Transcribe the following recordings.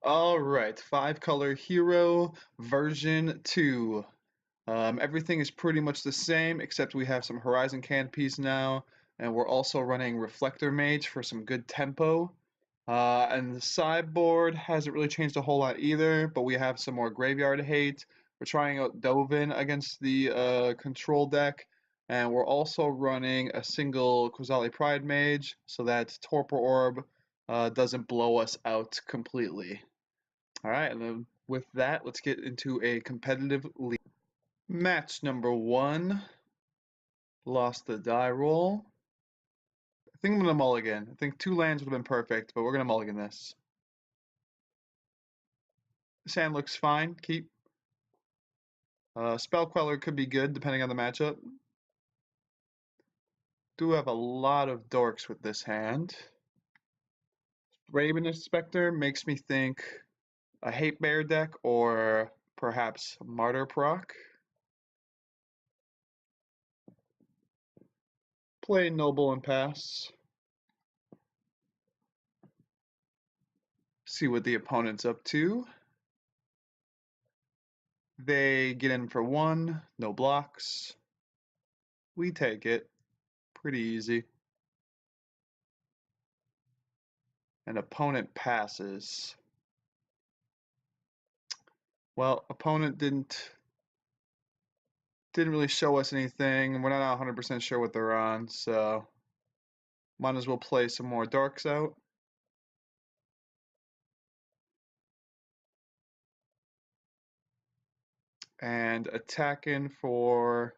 Alright, 5-color Hero version 2. Everything is pretty much the same, except we have some Horizon Canopies now, and we're also running Reflector Mage for some good tempo. And the sideboard hasn't really changed a whole lot either, but we have some more graveyard hate. We're trying out Dovin against the control deck, and we're also running a single Qasali Pridemage so that Torpor Orb doesn't blow us out completely. Alright, and then with that, let's get into a competitive league. Match number 1. Lost the die roll. I think I'm going to mulligan. I think 2 lands would have been perfect, but we're going to mulligan this. This hand looks fine. Keep. Spell Queller could be good depending on the matchup. Do have a lot of dorks with this hand. Raven Inspector makes me think a Hate Bear deck or perhaps Martyr Proc. Play Noble and pass. See what the opponent's up to. They get in for 1, no blocks. We take it. Pretty easy. An opponent passes. Well, opponent didn't really show us anything. We're not 100% sure what they're on, so might as well play some more darks out. And attack in for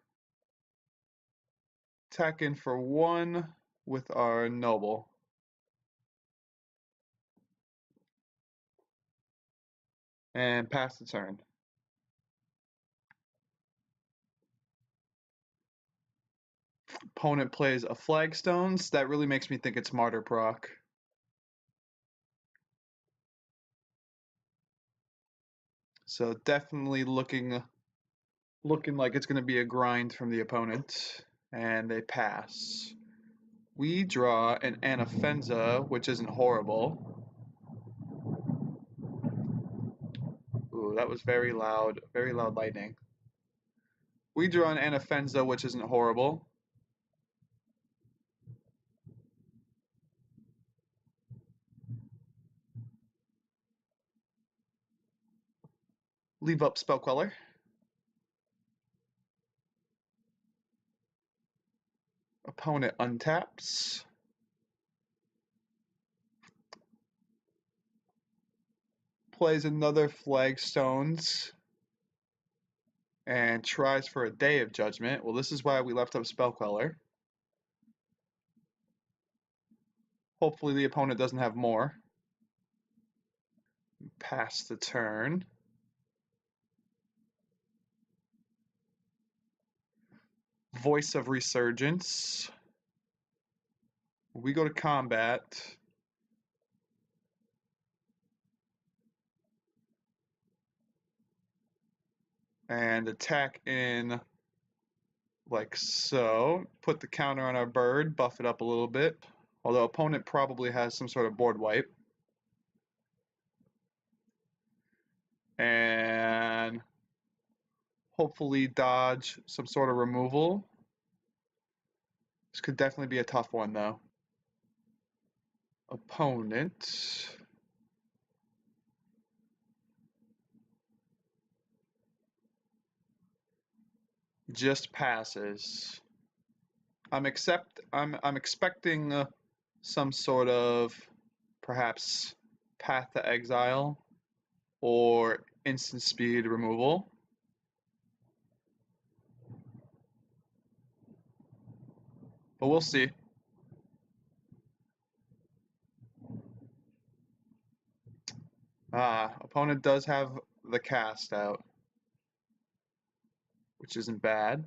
1 with our Noble. And pass the turn. Opponent plays a Flagstones. That really makes me think it's Martyr Proc. So definitely looking like it's going to be a grind from the opponent. And they pass. We draw an Anafenza, which isn't horrible. Ooh, that was very loud lightning. We draw an Anafenza, which isn't horrible. Leave up Spell Queller. Opponent untaps. Plays another Flagstones. And tries for a Day of Judgment. Well, this is why we left up Spell Queller. Hopefully the opponent doesn't have more. Pass the turn. Voice of Resurgence. We go to combat. And attack in like so. Put the counter on our bird, buff it up a little bit. Although opponent probably has some sort of board wipe. And hopefully dodge some sort of removal. This could definitely be a tough one though. Opponent just passes. I'm expecting some sort of perhaps Path to Exile or instant speed removal. But we'll see. Opponent does have the cast out, which isn't bad.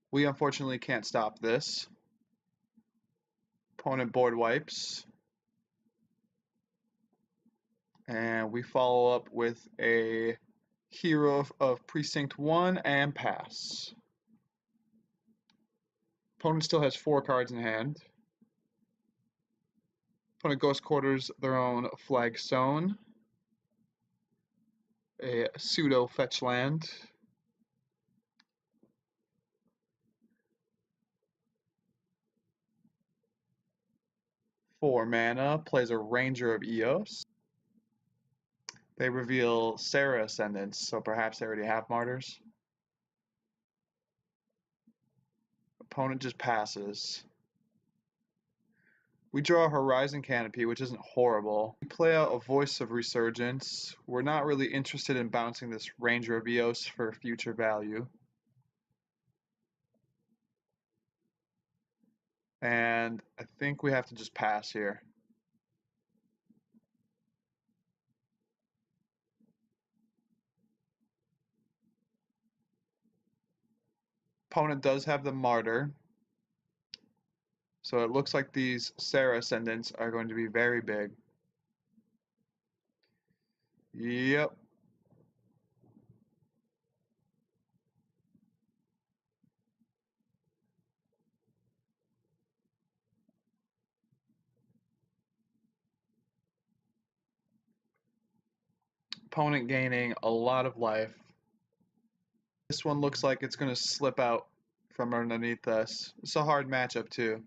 We unfortunately can't stop this. Opponent board wipes. And we follow up with a Hero of Precinct One and pass. Opponent still has 4 cards in hand. Opponent ghost quarters their own Flagstone, a pseudo fetch land. For mana, plays a Ranger of Eos. They reveal Sarah Ascendants, so perhaps they already have Martyrs. Opponent just passes. We draw a Horizon Canopy, which isn't horrible. We play out a Voice of Resurgence. We're not really interested in bouncing this Ranger of Eos for future value. And I think we have to just pass here. Opponent does have the Martyr. So it looks like these Sarah Ascendants are going to be very big. Yep. Opponent gaining a lot of life. This one looks like it's going to slip out from underneath us. It's a hard matchup too.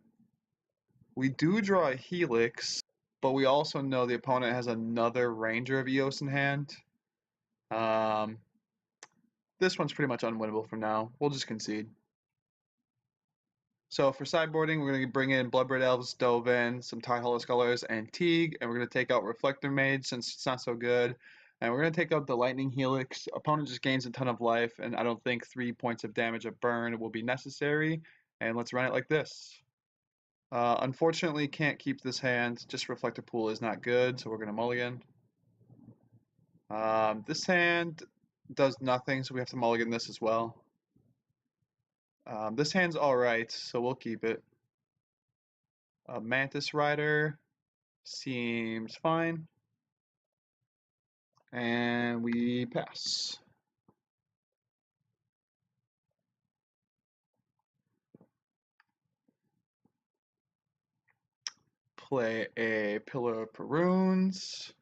We do draw a Helix, but we also know the opponent has another Ranger of Eos in hand. This one's pretty much unwinnable for now. We'll just concede. So for sideboarding, we're going to bring in Bloodbraid Elves, Dovin, some Tidehollow Scullers, and Teeg, and we're going to take out Reflector Mage since it's not so good. And we're going to take out the Lightning Helix. Opponent just gains a ton of life, and I don't think 3 points of damage of burn will be necessary. And let's run it like this. Unfortunately, can't keep this hand. Just Reflector Pool is not good, so we're going to mulligan. This hand does nothing, so we have to mulligan this as well. This hand's alright, so we'll keep it. Mantis Rider seems fine. And we pass. Play a Pillar of Paruns.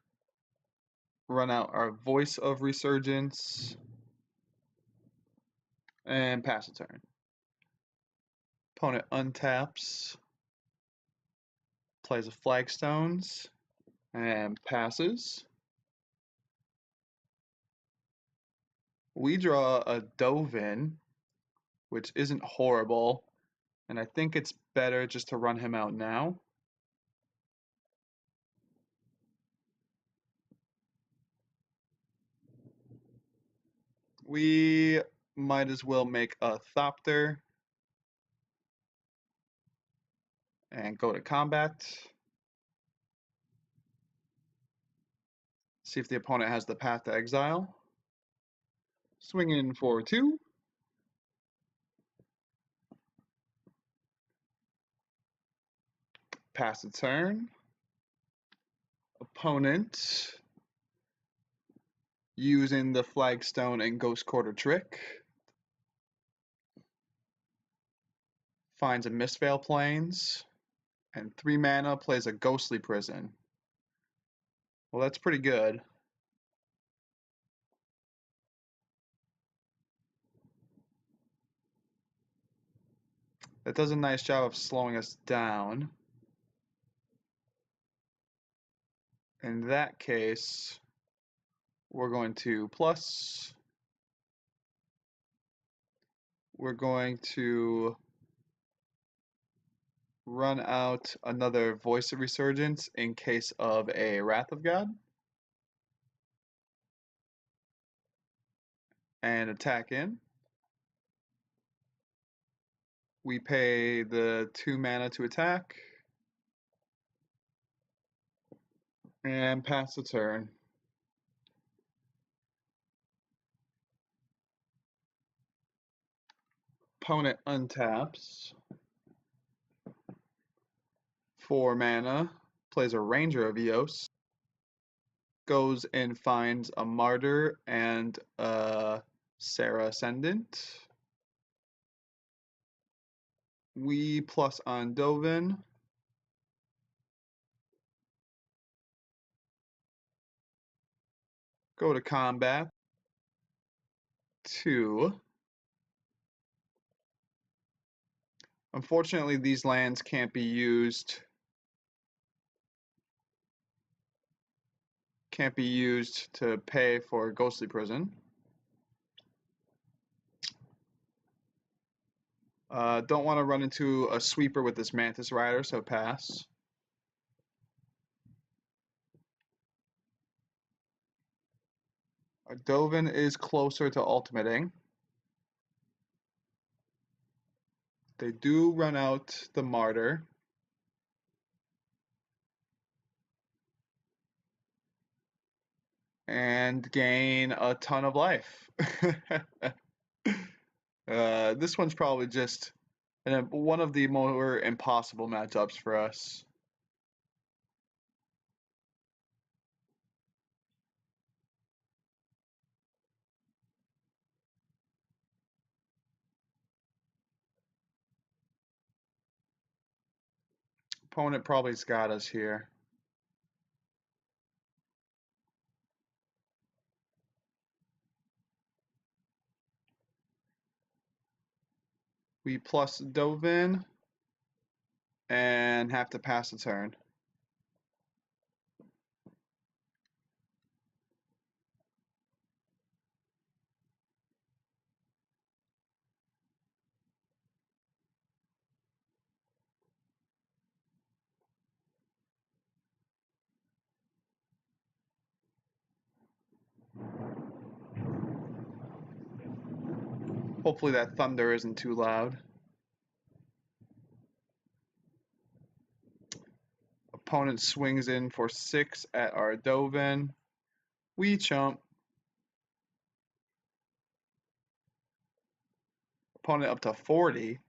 Run out our Voice of Resurgence. And pass a turn. Opponent untaps. Plays a Flagstones. And passes. We draw a Dovin, which isn't horrible. And I think it's better just to run him out now. We might as well make a Thopter and go to combat. See if the opponent has the Path to Exile. Swing in for 2. Pass a turn. Opponent using the Flagstone and Ghost Quarter trick finds a Mistveil Plains, and 3 mana plays a Ghostly Prison. Well, that's pretty good. That does a nice job of slowing us down. In that case, we're going to plus. We're going to run out another Voice of Resurgence in case of a Wrath of God. And attack in. We pay the 2 mana to attack. And pass the turn. Opponent untaps. 4 mana. Plays a Ranger of Eos. Goes and finds a Martyr and a Sarah Ascendant. We plus on Dovin. Go to combat. 2. Unfortunately, these lands can't be used. Can't be used to pay for Ghostly Prison. Don't want to run into a sweeper with this Mantis Rider, so pass. Our Dovin is closer to ultimating. They do run out the Martyr. And gain a ton of life. This one's probably just one of the more impossible matchups for us. Opponent probably's got us here. We plus Dovin and have to pass the turn. Hopefully that thunder isn't too loud. Opponent swings in for 6 at our Dovin. We chump. Opponent up to 40.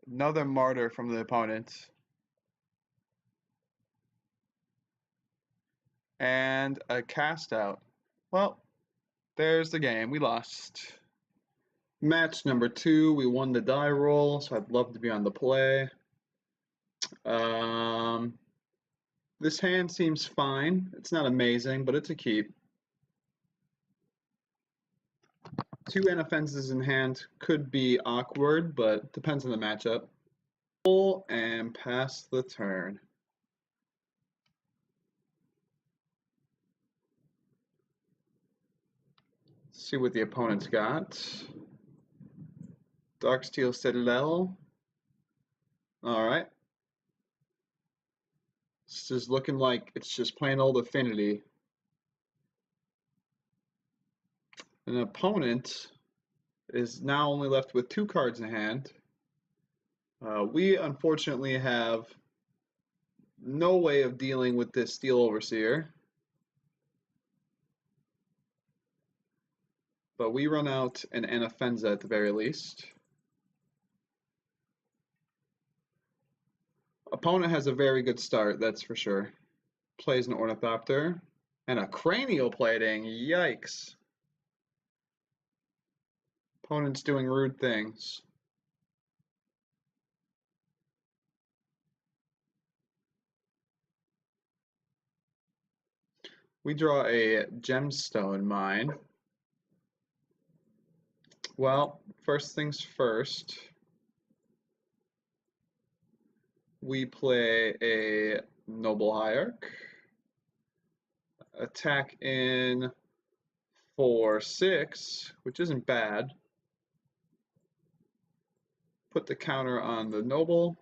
Another Martyr from the opponent. And a cast out. Well, there's the game. We lost. Match number 2, we won the die roll, so I'd love to be on the play. This hand seems fine. It's not amazing, but it's a keep. 2 Anafenzas in hand could be awkward, but depends on the matchup. Pull and pass the turn. See what the opponent's got. Darksteel Citadel. Alright. This is looking like it's just plain old Affinity. An opponent is now only left with 2 cards in hand. We unfortunately have no way of dealing with this Steel Overseer. But we run out an Anafenza at the very least. Opponent has a very good start, that's for sure. Plays an Ornithopter. And a Cranial Plating, yikes. Opponent's doing rude things. We draw a Gemstone Mine. Well, first things first. We play a Noble Hierarch. Attack in for 6, which isn't bad. Put the counter on the Noble.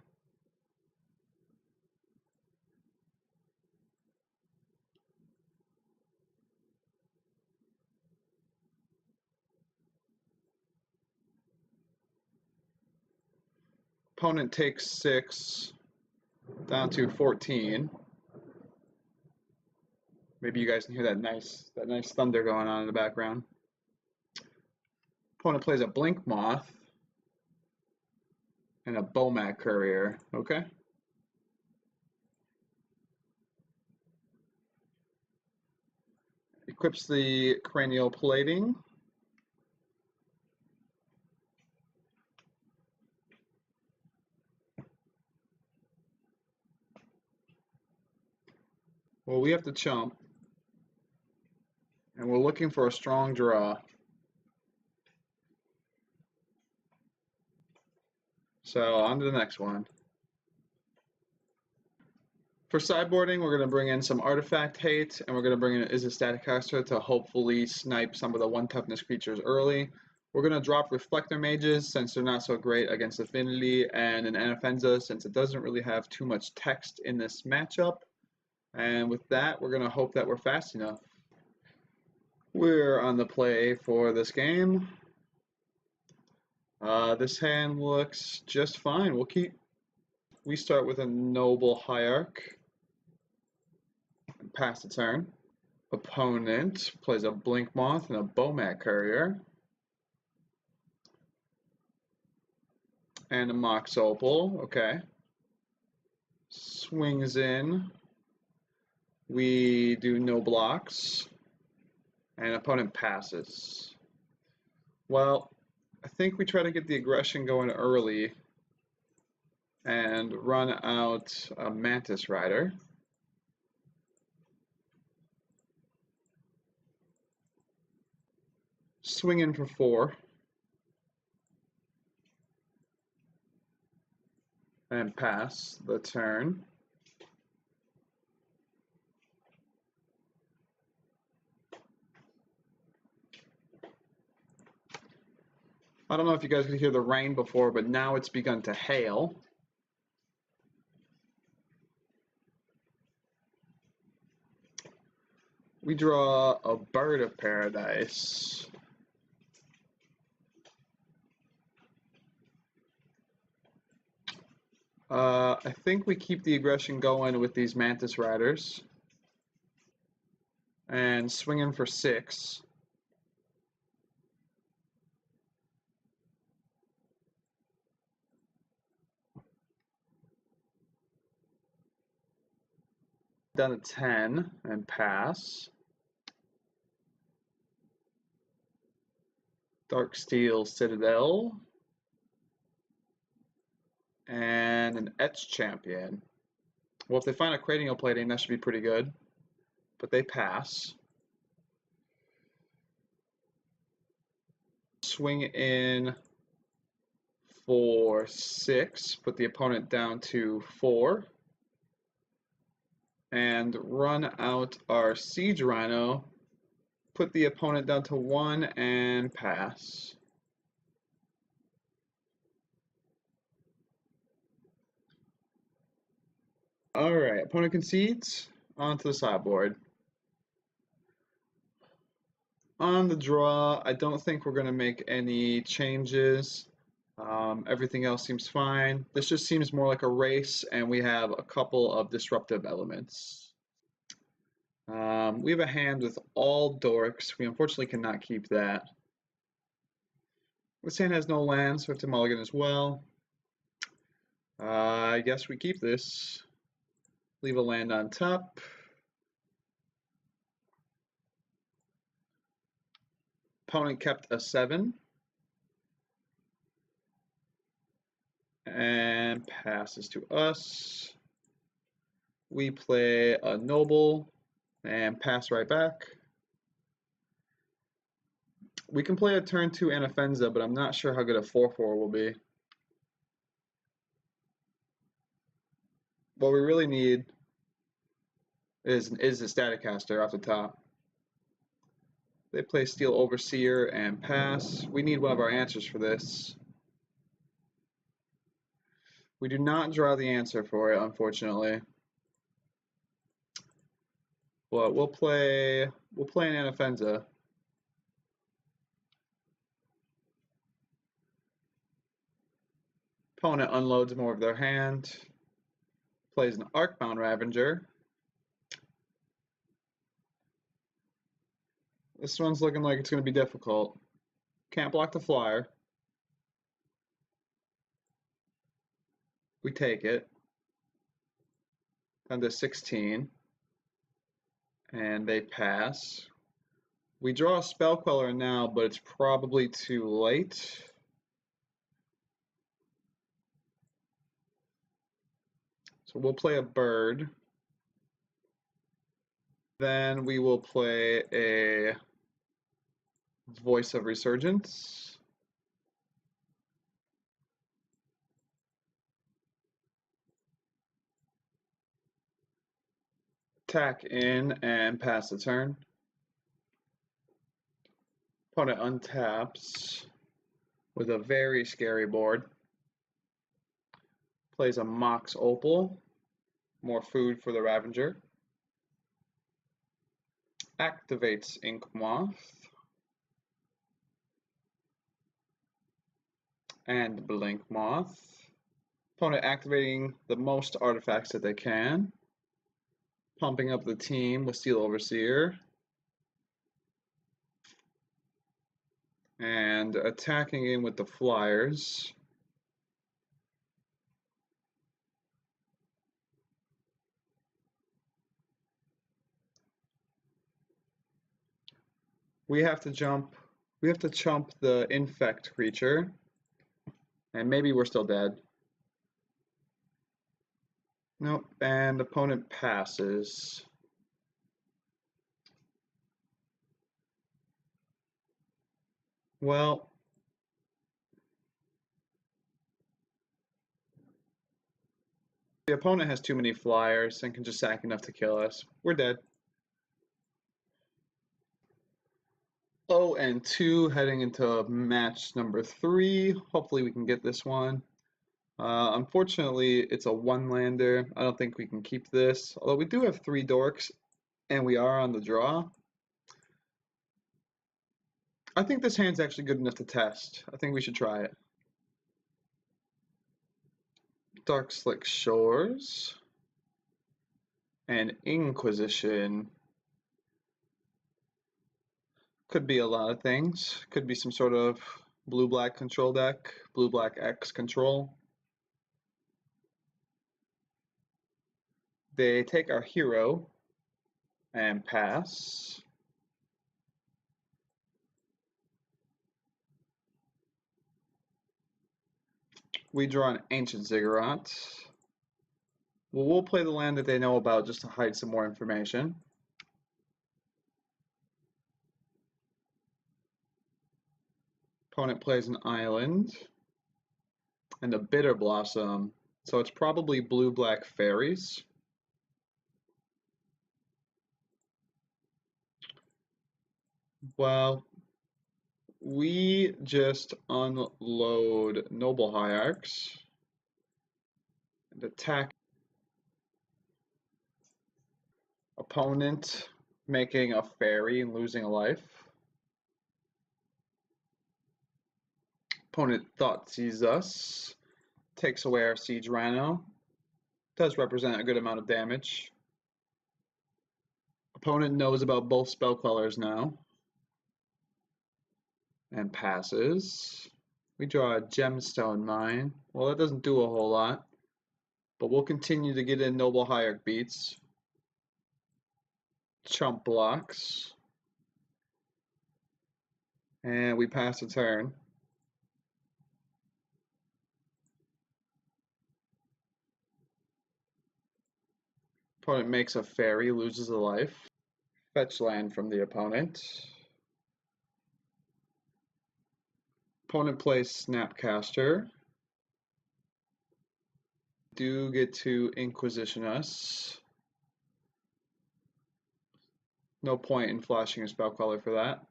Opponent takes 6, down to 14. Maybe you guys can hear that nice thunder going on in the background. Opponent plays a Blink Moth and a Bomac Courier. Okay. Equips the Cranial Plating. Well, we have to chump. And we're looking for a strong draw. So on to the next one. For sideboarding, we're going to bring in some Artifact Hate, and we're going to bring in an Izzet Staticaster to hopefully snipe some of the 1-toughness creatures early. We're going to drop Reflector Mages since they're not so great against Affinity, and an Anafenza since it doesn't really have too much text in this matchup. And with that, we're going to hope that we're fast enough. We're on the play for this game. This hand looks just fine. We start with a Noble Hierarch. Pass the turn. Opponent plays a Blink Moth and a Bomat Courier. And a Mox Opal, okay. Swings in. We do no blocks. And opponent passes. Well, I think we try to get the aggression going early and run out a Mantis Rider. Swing in for 4. And pass the turn. I don't know if you guys could hear the rain before, but now it's begun to hail. We draw a Bird of Paradise. I think we keep the aggression going with these Mantis Riders. And swing in for 6. Down to 10 and pass. Darksteel Citadel. And an Etch Champion. Well, if they find a Cranial Plating, that should be pretty good. But they pass. Swing in for 6. Put the opponent down to 4. And run out our Siege Rhino. Put the opponent down to 1 and pass. Alright, opponent concedes. Onto the sideboard. On the draw, I don't think we're going to make any changes. Everything else seems fine. This just seems more like a race, and we have a couple of disruptive elements. We have a hand with all dorks. We unfortunately cannot keep that. This hand has no lands, so we have to mulligan as well. I guess we keep this. Leave a land on top. Opponent kept a 7. And passes to us. We play a Noble and pass right back. We can play a turn 2 Anafenza, but I'm not sure how good a 4/4 will be. What we really need is a Staticaster off the top. They play Steel Overseer and pass. We need one of our answers for this. We do not draw the answer for it, unfortunately. But we'll play an Anafenza. Opponent unloads more of their hand. Plays an Arcbound Ravager. This one's looking like it's going to be difficult. Can't block the flyer. We take it. Down to 16. And they pass. We draw a Spell Queller now, but it's probably too late. So we'll play a bird. Then we will play a Voice of Resurgence. Attack in and pass the turn. Opponent untaps with a very scary board. Plays a Mox Opal. More food for the Ravager. Activates Ink Moth. And Blink Moth. Opponent activating the most artifacts that they can. Pumping up the team with Steel Overseer. And attacking in with the Flyers. We have to chump the Infect creature. And maybe we're still dead. Nope, and opponent passes. Well, the opponent has too many flyers and can just sack enough to kill us. We're dead. 0-2 heading into match number 3. Hopefully we can get this one. Unfortunately, it's a one-lander. I don't think we can keep this. Although we do have 3 dorks, and we are on the draw. I think this hand's actually good enough to test. I think we should try it. Dark Slick Shores. And Inquisition. Could be a lot of things. Could be some sort of blue-black control deck, blue-black X control. They take our hero and pass. We draw an Ancient Ziggurat. Well, we'll play the land that they know about just to hide some more information. Opponent plays an island and a Bitter Blossom. So it's probably blue-black fairies. Well, we just unload Noble Hierarchs and attack. Opponent making a fairy and losing a life. Opponent thought sees us, takes away our Siege Rhino. Does represent a good amount of damage. Opponent knows about both Spell Quellers now. And passes. We draw a Gemstone Mine. Well, that doesn't do a whole lot. But we'll continue to get in Noble Hierarch beats. Chump blocks. And we pass the turn. Opponent makes a fairy, loses a life. Fetch land from the opponent. Opponent plays Snapcaster. Do get to Inquisition us. No point in flashing a Spell Queller for that.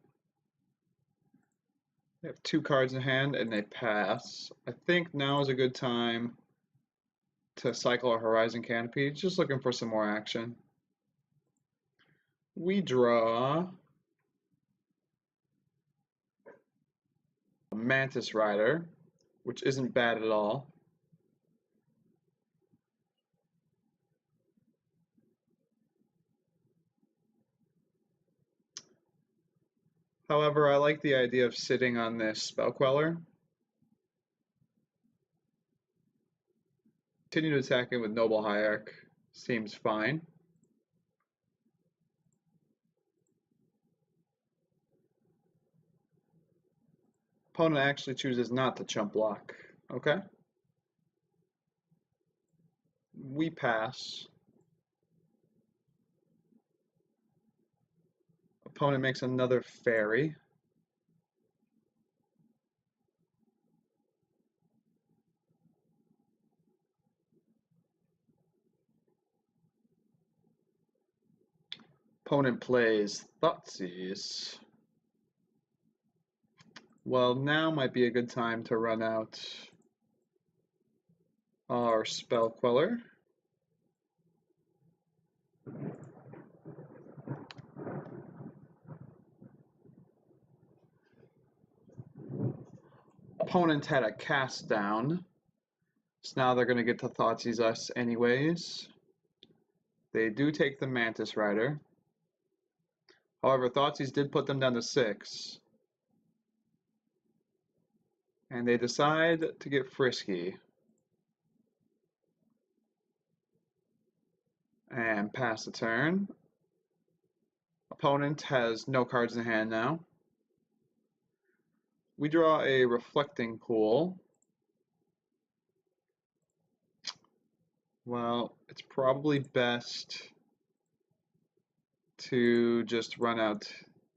They have 2 cards in hand and they pass. I think now is a good time to cycle a Horizon Canopy. Just looking for some more action. We draw a Mantis Rider, which isn't bad at all. However, I like the idea of sitting on this Spell Queller. Continue to attack it with Noble Hierarch. Seems fine. Opponent actually chooses not to chump block. Okay. We pass. Opponent makes another fairy. Opponent plays Thoughtseize. Well, now might be a good time to run out our Spell Queller. Opponent had a cast down, so now they're going to get to Thoughtseize us anyways. They do take the Mantis Rider. However, Thoughtseize did put them down to 6. And they decide to get frisky. And pass the turn. Opponent has no cards in hand now. We draw a Reflecting Pool. Well, it's probably best to just run out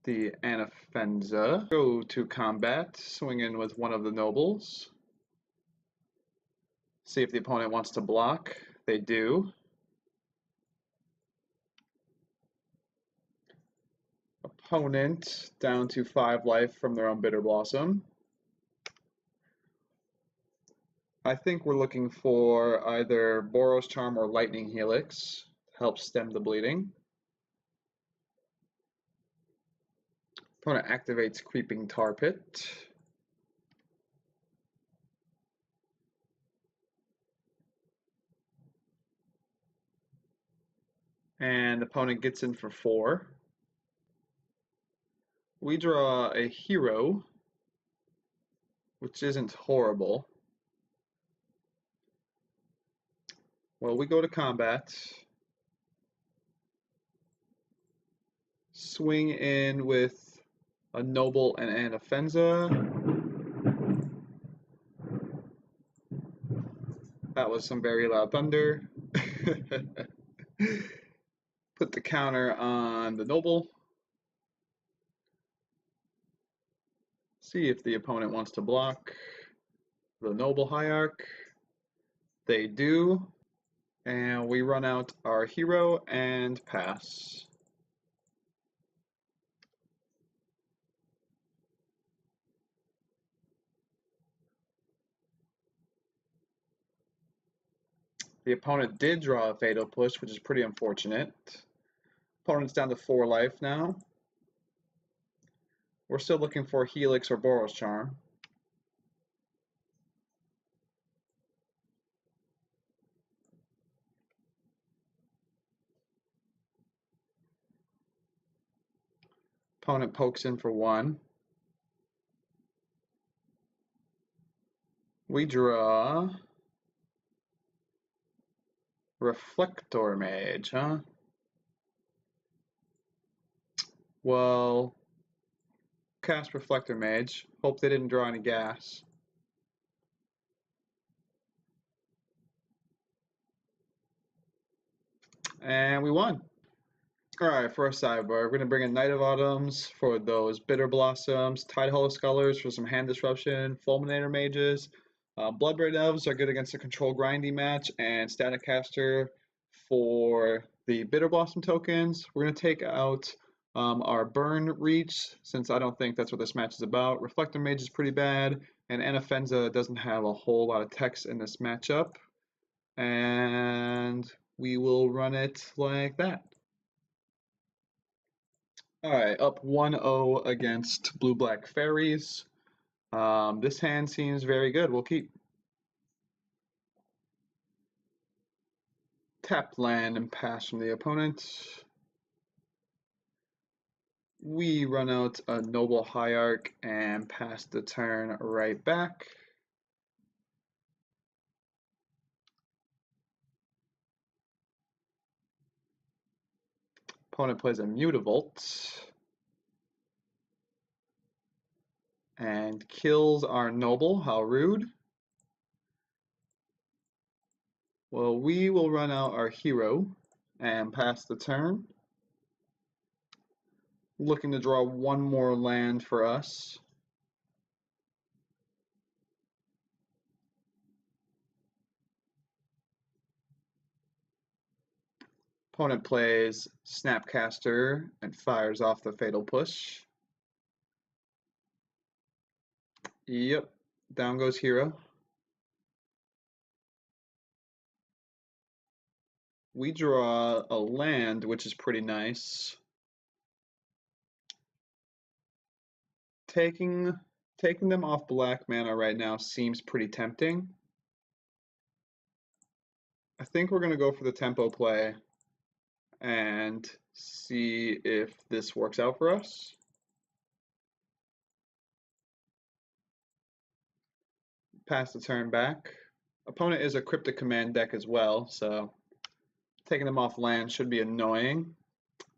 the Anafenza. Go to combat, swing in with one of the nobles. See if the opponent wants to block. They do. Opponent down to 5 life from their own Bitter Blossom. I think we're looking for either Boros Charm or Lightning Helix to help stem the bleeding. Opponent activates Creeping Tar Pit. And opponent gets in for 4. We draw a hero, which isn't horrible. Well, we go to combat. Swing in with a Noble and Anafenza. That was some very loud thunder. Put the counter on the Noble. See if the opponent wants to block the Noble Hierarch. They do. And we run out our hero and pass. The opponent did draw a Fatal Push, which is pretty unfortunate. Opponent's down to 4 life now. We're still looking for Helix or Boros Charm. Opponent pokes in for 1. We draw Reflector Mage, huh? Well, cast Reflector Mage. Hope they didn't draw any gas. And we won. Alright, for our sideboard, we're going to bring in Knight of Autumns for those Bitter Blossoms, Tidehollow Scullers for some hand disruption, Fulminator Mages, Bloodbraid Elves are good against the control grindy match, and Staticaster for the Bitter Blossom tokens. We're going to take out our Burn Reach, since I don't think that's what this match is about. Reflector Mage is pretty bad, and Anafenza doesn't have a whole lot of text in this matchup. And we will run it like that. Alright, up 1-0 against Blue-Black Fairies. This hand seems very good. We'll keep. Tap land and pass from the opponent. We run out a Noble Hierarch and pass the turn right back. Opponent plays a Mutavault and kills our Noble. How rude. Well, we will run out our hero and pass the turn. Looking to draw one more land for us. Opponent plays Snapcaster and fires off the Fatal Push. Yep, down goes Hero. We draw a land, which is pretty nice. Taking them off black mana right now seems pretty tempting. I think we're going to go for the tempo play and see if this works out for us. Pass the turn back. Opponent is a Cryptic Command deck as well, so taking them off land should be annoying.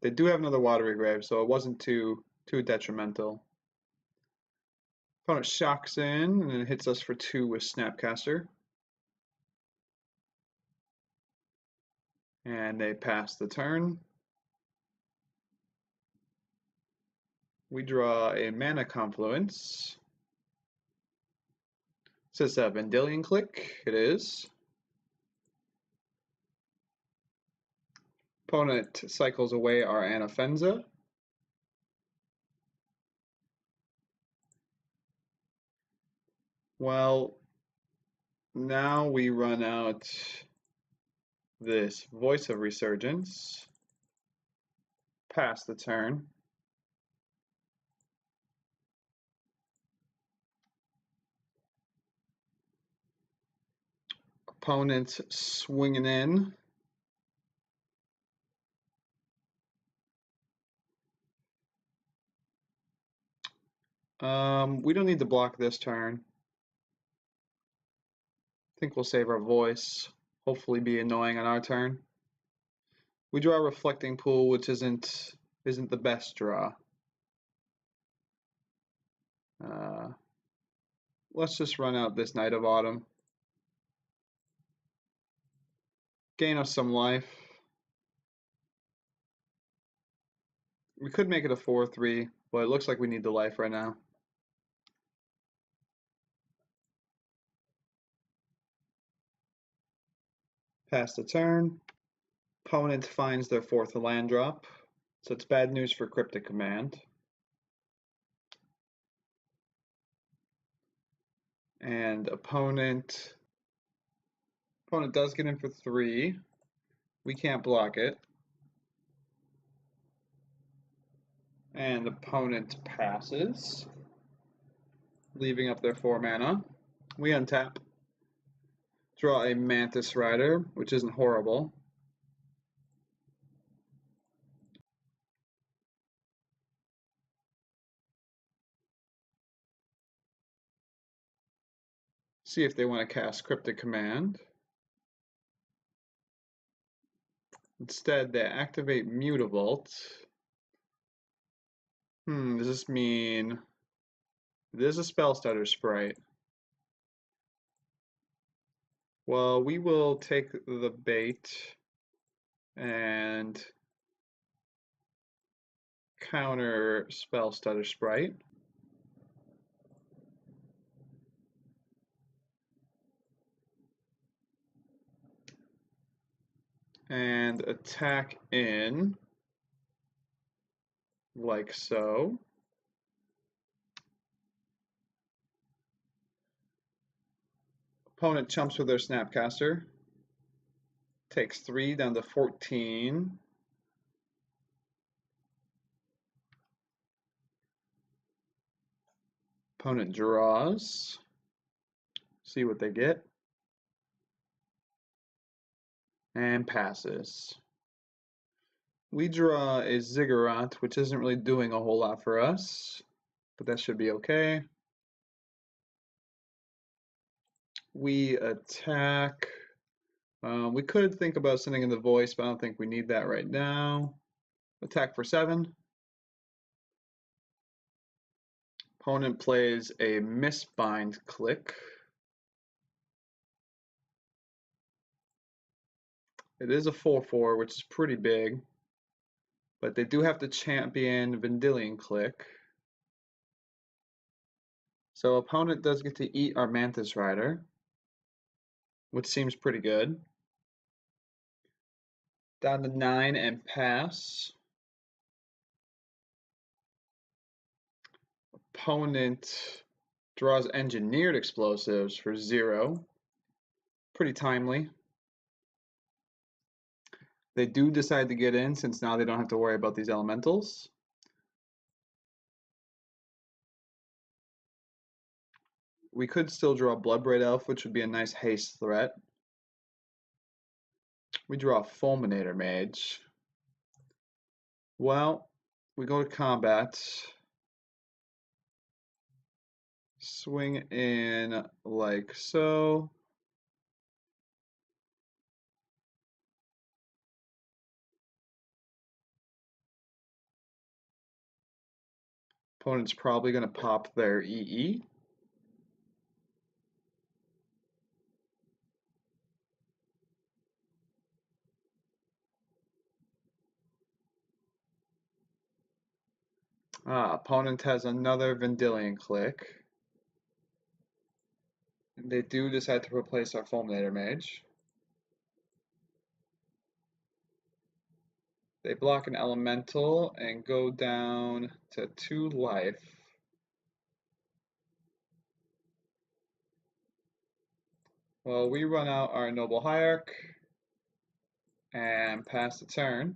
They do have another Watery Grave, so it wasn't too detrimental. Opponent shocks in and then hits us for 2 with Snapcaster. And they pass the turn. We draw a Mana Confluence. Is this a Vendilion Click? It is. Opponent cycles away our Anafenza. Well, now we run out this Voice of Resurgence. Pass the turn. Opponent swinging in. We don't need to block this turn. I think we'll save our voice. Hopefully be annoying on our turn. We draw a Reflecting Pool, which isn't the best draw. Let's just run out this Night of Autumn. Gain us some life. We could make it a 4-3, but it looks like we need the life right now. Pass the turn. Opponent finds their 4th land drop, so it's bad news for Cryptic Command. And opponent does get in for 3. We can't block it. And opponent passes, leaving up their 4 mana. We untap. Draw a Mantis Rider, which isn't horrible. See if they want to cast Cryptic Command. Instead, they activate Mutavault. Does this mean there's a Spell Stutter sprite? Well, we will take the bait and counter Spell Stutter sprite. And attack in like so. Opponent chumps with their Snapcaster. Takes 3 down to 14. Opponent draws. See what they get. And passes. We draw a Ziggurat, which isn't really doing a whole lot for us, but that should be okay. We attack. We could think about sending in the voice, but I don't think we need that right now. Attack for 7. Opponent plays a Mistbind Click. It is a 4/4, which is pretty big. but they do have to champion Vendilion Click. So opponent does get to eat our Mantis Rider, which seems pretty good. Down to 9 and pass. Opponent draws Engineered Explosives for 0. Pretty timely. They do decide to get in since now they don't have to worry about these elementals. We could still draw Bloodbraid Elf, which would be a nice haste threat. We draw Fulminator Mage. Well, we go to combat. Swing in like so. Opponent's probably going to pop their EE. Opponent has another Vendilion Click. They do decide to replace our Fulminator Mage. They block an elemental and go down to 2 life. Well, we run out our Noble Hierarch and pass the turn.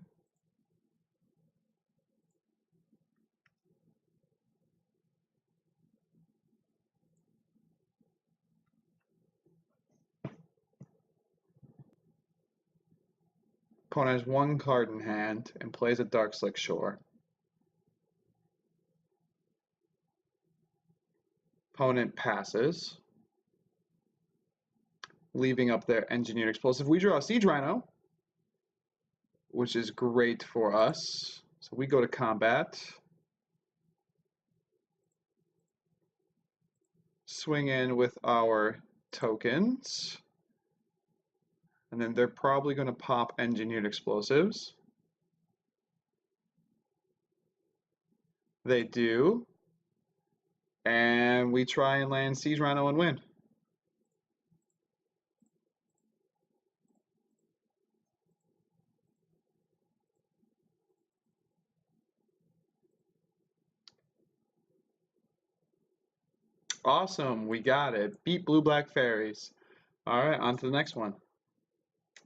Opponent has 1 card in hand and plays a Darkslick Shore. Opponent passes, leaving up their Engineered Explosive. We draw a Siege Rhino, which is great for us. So we go to combat. Swing in with our tokens. And then they're probably going to pop Engineered Explosives. They do. And we try and land Siege Rhino and win. Awesome, we got it. Beat Blue Black Fairies. All right, on to the next one.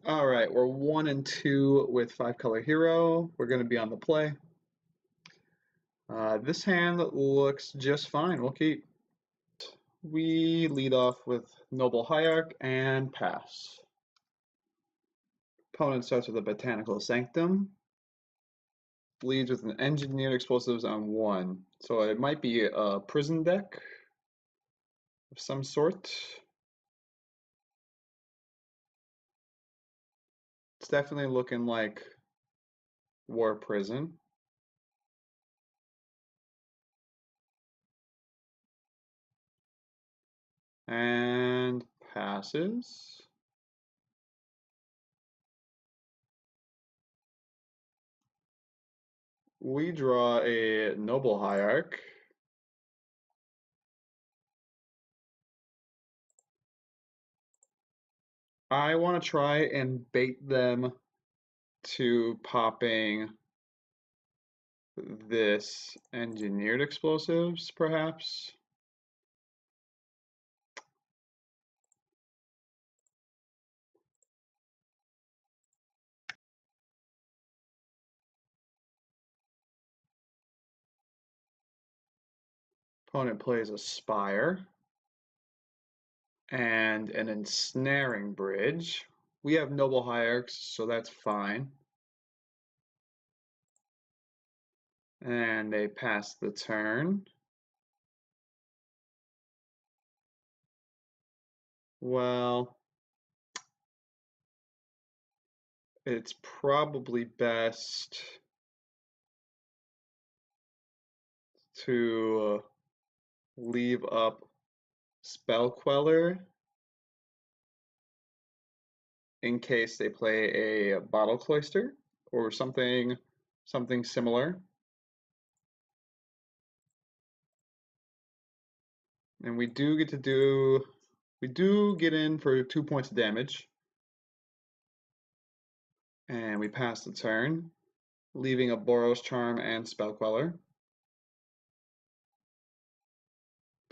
All right, we're 1 and 2 with 5-color hero. We're going to be on the play. This hand looks just fine. We'll keep. We lead off with Noble Hierarch and pass. Opponent starts with a Botanical Sanctum. Leads with an Engineered Explosives on 1. So it might be a prison deck of some sort. It's definitely looking like War Prison. And passes. We draw a Noble Hierarch. I want to try and bait them to popping this Engineered Explosives, perhaps. Opponent plays a Spire and an Ensnaring Bridge. We have Noble Hierarchs, so that's fine. And they pass the turn. Well, it's probably best to leave up Spell Queller in case they play a Bottle Cloister or something something similar. And we do get in for 2 points of damage. And we pass the turn, leaving a Boros Charm and Spell Queller.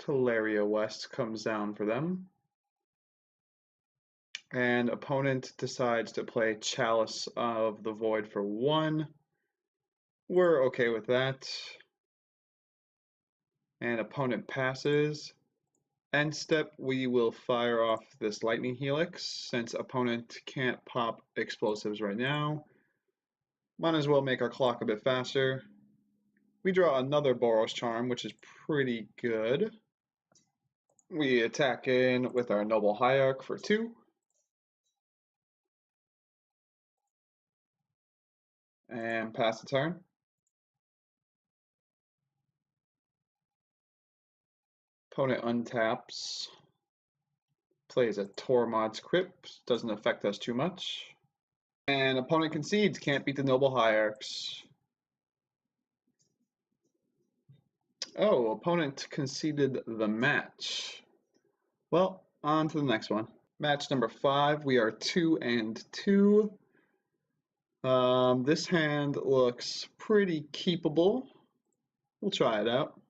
Teleria West comes down for them. And opponent decides to play Chalice of the Void for 1. We're okay with that. And opponent passes. End step, we will fire off this Lightning Helix, since opponent can't pop explosives right now. Might as well make our clock a bit faster. We draw another Boros Charm, which is pretty good. We attack in with our Noble Hierarch for 2. And pass the turn. Opponent untaps. Plays a Tormod's Crypt. Doesn't affect us too much. And opponent concedes. Can't beat the Noble Hierarchs. Oh, opponent conceded the match. Well, on to the next one. Match number 5. We are 2-2. This hand looks pretty keepable. We'll try it out.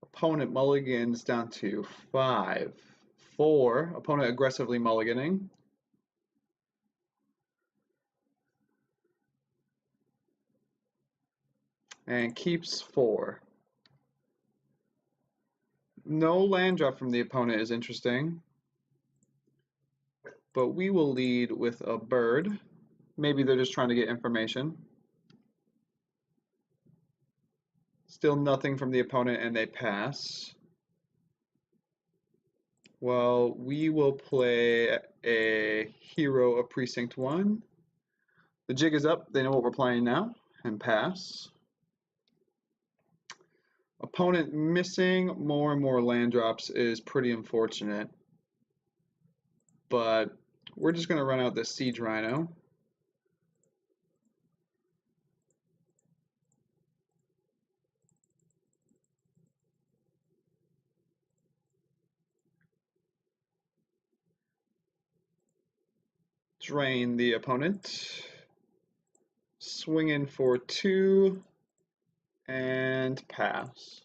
Opponent mulligans down to 5. 4. Opponent aggressively mulliganing. And keeps 4. No land drop from the opponent is interesting. But we will lead with a bird. Maybe they're just trying to get information. Still nothing from the opponent and they pass. Well, we will play a Hero of Precinct One. The jig is up, they know what we're playing now, and pass. Opponent missing more and more land drops is pretty unfortunate. But we're just going to run out this Siege Rhino. Drain the opponent. Swing in for 2 and pass.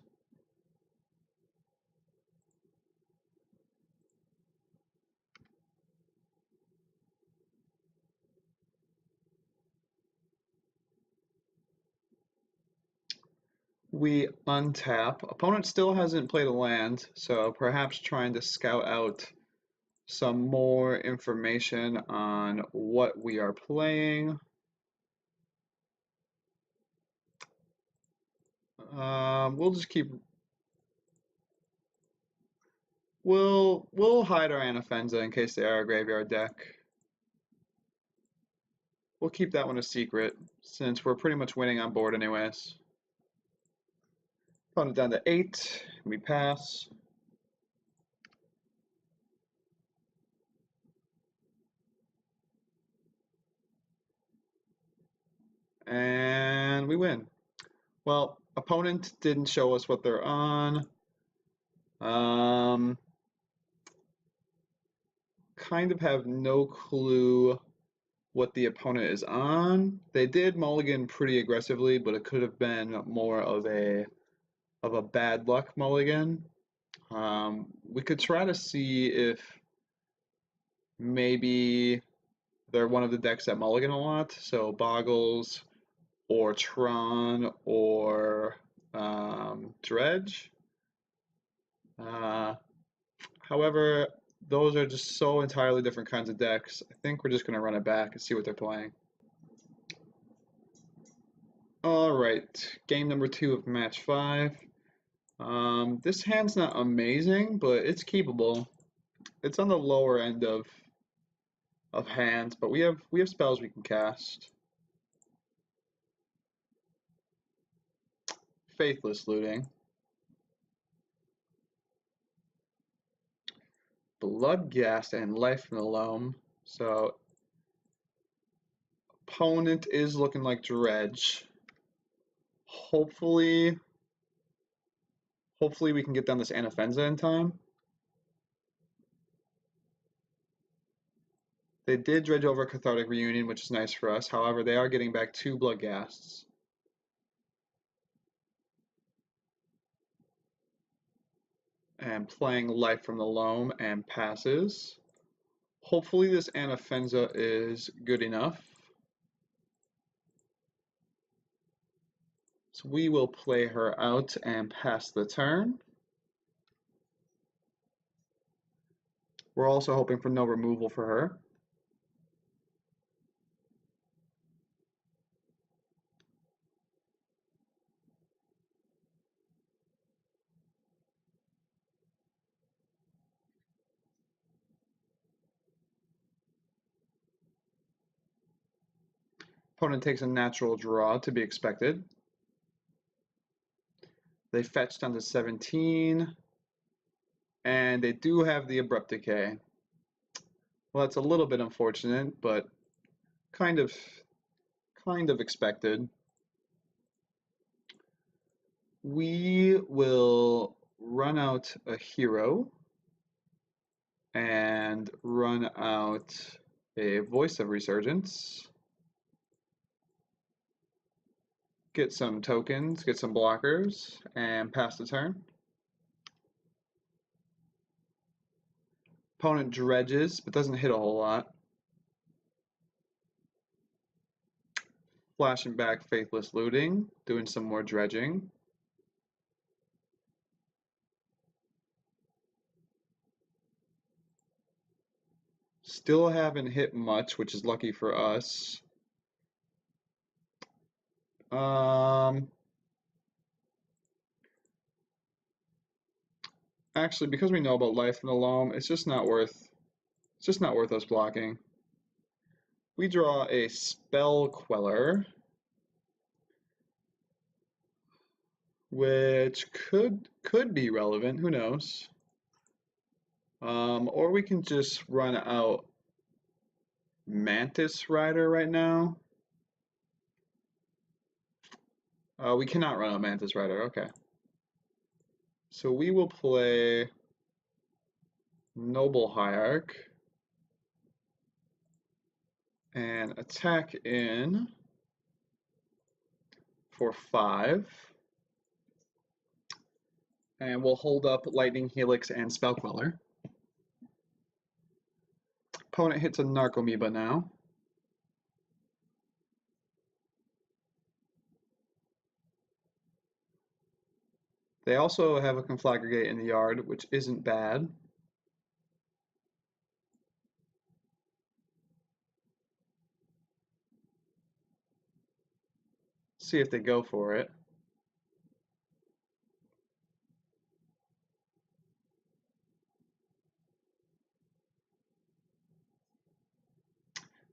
We untap. Opponent still hasn't played a land, so perhaps trying to scout out some more information on what we are playing. We'll just keep. We'll hide our Anafenza in case they are a graveyard deck. We'll keep that one a secret since we're pretty much winning on board anyways. Opponent down to 8. We pass. And we win. Well, opponent didn't show us what they're on. Kind of have no clue what the opponent is on. They did mulligan pretty aggressively, but it could have been more of a bad luck mulligan. We could try to see if maybe they're one of the decks that mulligan a lot, so Boggles or Tron or Dredge. However, those are just so entirely different kinds of decks. I think we're just going to run it back and see what they're playing. Alright, game number 2 of match 5. This hand's not amazing, but it's keepable. It's on the lower end of hands, but we have spells we can cast. Faithless Looting. Bloodghast and Life from the Loam. So opponent is looking like Dredge. Hopefully we can get down this Anafenza in time. They did dredge over Cathartic Reunion, which is nice for us. However, they are getting back 2 Bloodghasts. And playing Life from the Loam and passes. Hopefully this Anafenza is good enough. So we will play her out and pass the turn. We're also hoping for no removal for her. Opponent takes a natural draw to be expected. They fetch down to 17. And they do have the Abrupt Decay. Well, that's a little bit unfortunate, but kind of expected. We will run out a hero and run out a Voice of Resurgence. Get some tokens, get some blockers, and pass the turn. Opponent dredges, but doesn't hit a whole lot. Flashing back Faithless Looting, doing some more dredging. Still haven't hit much, which is lucky for us. Actually, because we know about Life in the Loam, it's just not worth us blocking. We draw a Spell Queller, which could be relevant. Who knows? Or we can just run out Mantis Rider right now. We cannot run out Mantis Rider. Okay. So we will play Noble Hierarch and attack in for 5. And we'll hold up Lightning Helix and Spell Queller. Opponent hits a Narcomoeba now. They also have a Conflagrate in the yard, which isn't bad. See if they go for it.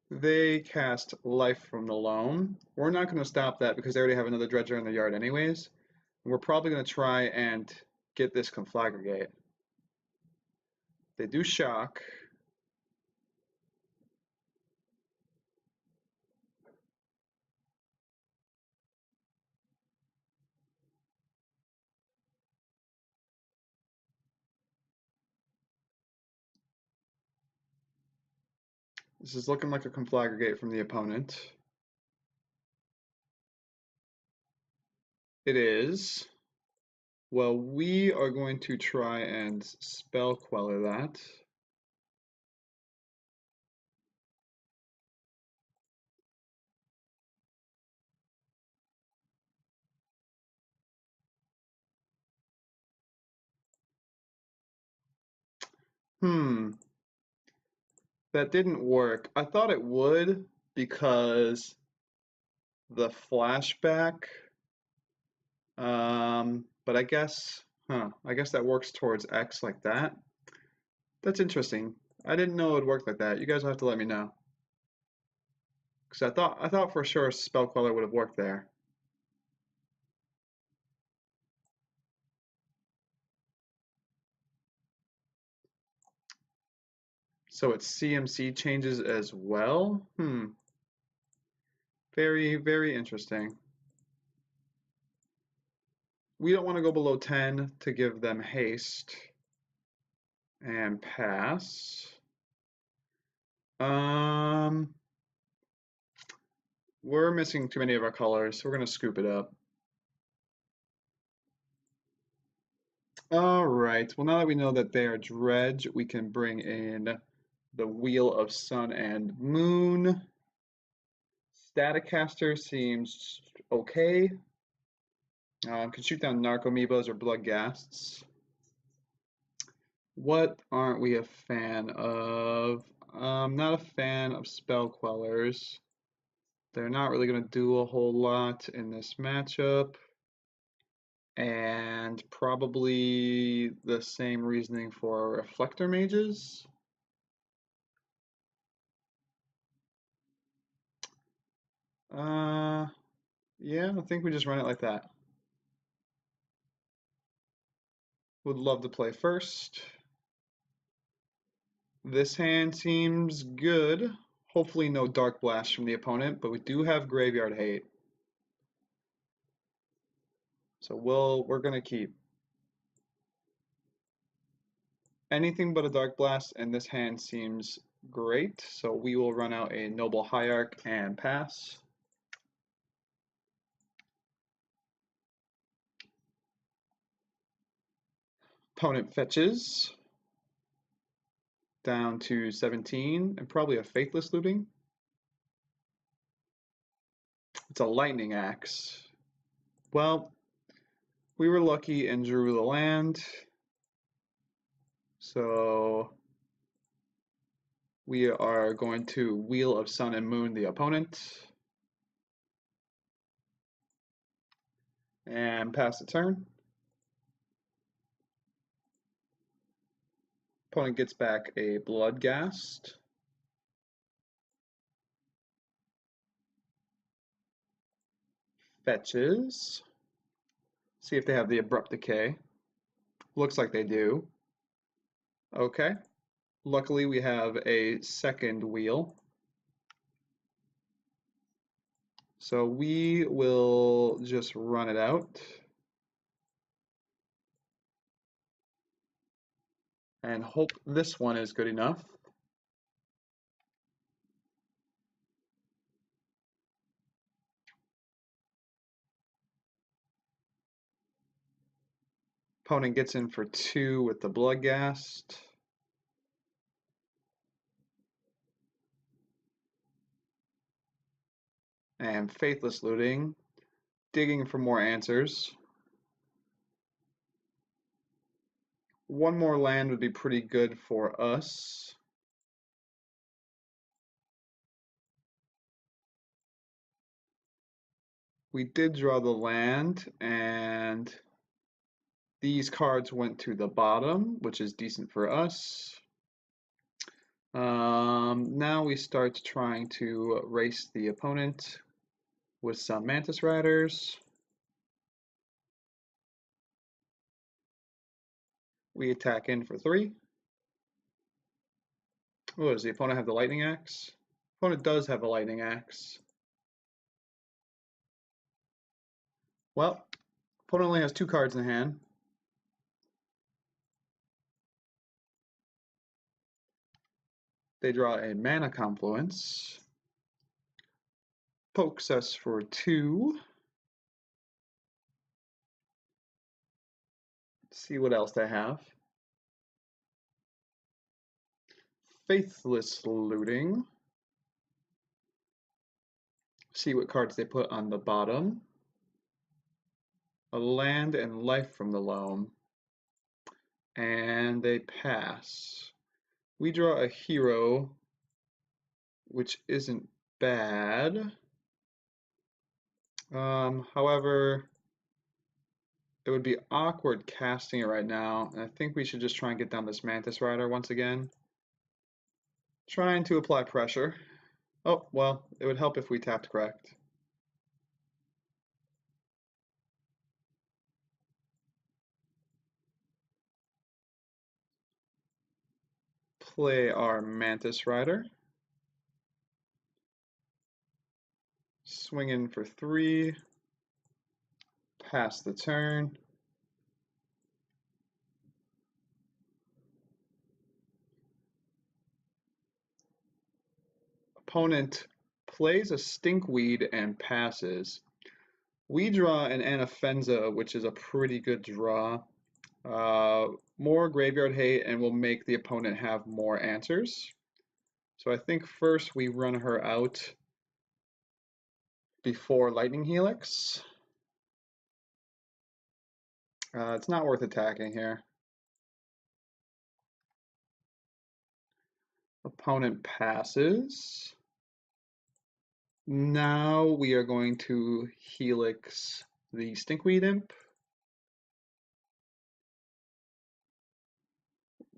They cast Life from the Loam. We're not going to stop that because they already have another Dredger in the yard anyways. We're probably going to try and get this Conflagrate. They do shock. This is looking like a Conflagrate from the opponent. It is. Well, we are going to try and Spell Queller that. That didn't work. I thought it would because the flashback, but I guess that works towards X like that. That's interesting. I didn't know it would work like that. You guys will have to let me know. Because I thought for sure Spell Queller would have worked there. So its CMC changes as well? Very, very interesting. We don't want to go below 10 to give them haste. And pass. We're missing too many of our colors, so we're going to scoop it up. Alright, well now that we know that they are dredge, we can bring in the Wheel of Sun and Moon. Staticaster seems okay. Can shoot down Narcomoebas or Bloodghasts. What aren't we a fan of? Not a fan of Spell Quellers. They're not really going to do a whole lot in this matchup. And probably the same reasoning for Reflector Mages. Yeah, I think we just run it like that. Would love to play first. This hand seems good. Hopefully no Dark Blast from the opponent, but we do have Graveyard Hate. So we're gonna keep. Anything but a Dark Blast, and this hand seems great. So we will run out a Noble Hierarch and pass. Opponent fetches down to 17, and probably a Faithless Looting. It's a Lightning Axe. Well, we were lucky and drew the land. So we are going to Wheel of Sun and Moon the opponent. And pass the turn. Opponent gets back a Bloodghast. Fetches. See if they have the Abrupt Decay. Looks like they do. Okay. Luckily we have a second wheel. So we will just run it out. And hope this one is good enough. Opponent gets in for 2 with the Bloodghast. And Faithless Looting. Digging for more answers. One more land would be pretty good for us. We did draw the land, and these cards went to the bottom, which is decent for us. Now we start trying to race the opponent with some Mantis Riders. We attack in for 3. Oh, does the opponent have the Lightning Axe? Opponent does have a Lightning Axe. Well, opponent only has 2 cards in hand. They draw a Mana Confluence. Pokes us for 2. See what else they have. Faithless Looting. See what cards they put on the bottom. A land and life from the loam. And they pass. We draw a hero, which isn't bad. However, it would be awkward casting it right now, and I think we should just try and get down this Mantis Rider once again. Trying to apply pressure. Oh, well, it would help if we tapped correct. Play our Mantis Rider. Swing in for 3. Pass the turn. Opponent plays a Stinkweed and passes. We draw an Anafenza, which is a pretty good draw. More graveyard hate and will make the opponent have more answers. So I think first we run her out before Lightning Helix. It's not worth attacking here. Opponent passes. Now we are going to Helix the Stinkweed Imp.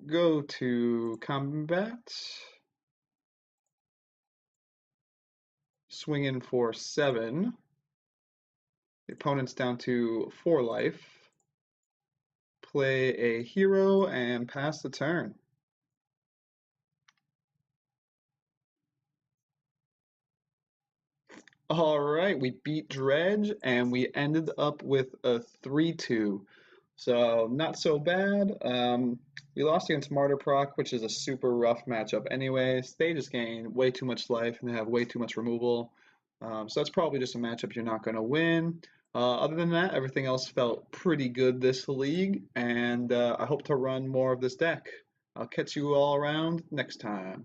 Go to combat. Swing in for 7. The opponent's down to 4 life. Play a hero and pass the turn. All right, we beat Dredge and we ended up with a 3-2. So not so bad. We lost against Martyr Proc, which is a super rough matchup anyways. They just gain way too much life and they have way too much removal. So that's probably just a matchup you're not going to win. Other than that, everything else felt pretty good this league, and I hope to run more of this deck. I'll catch you all around next time.